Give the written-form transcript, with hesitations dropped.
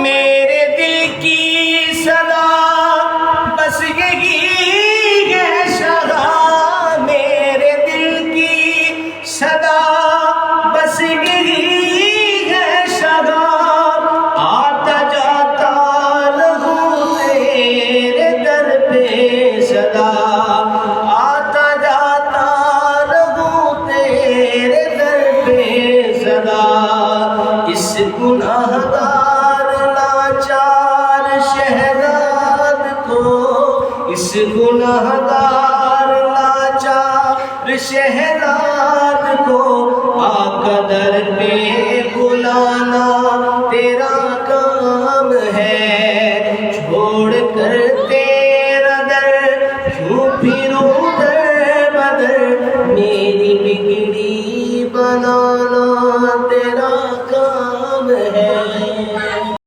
میرے دل کی صدا بس یہی ہے صدا، میرے دل کی صدا بس یہی ہے صدا، آتا جاتا رہوں تیرے در پہ صدا، آتا جاتا رہوں تیرے در پہ صدا۔ اس گناہ گار لاچار شہزاد کو، اس گناہ گار لاچار شہزاد کو آقا در پہ بلانا تیرا کام ہے، چھوڑ کر تیرا در کیوں پھروں در بدر، میری بگڑی بنانا تیرا کام ہے۔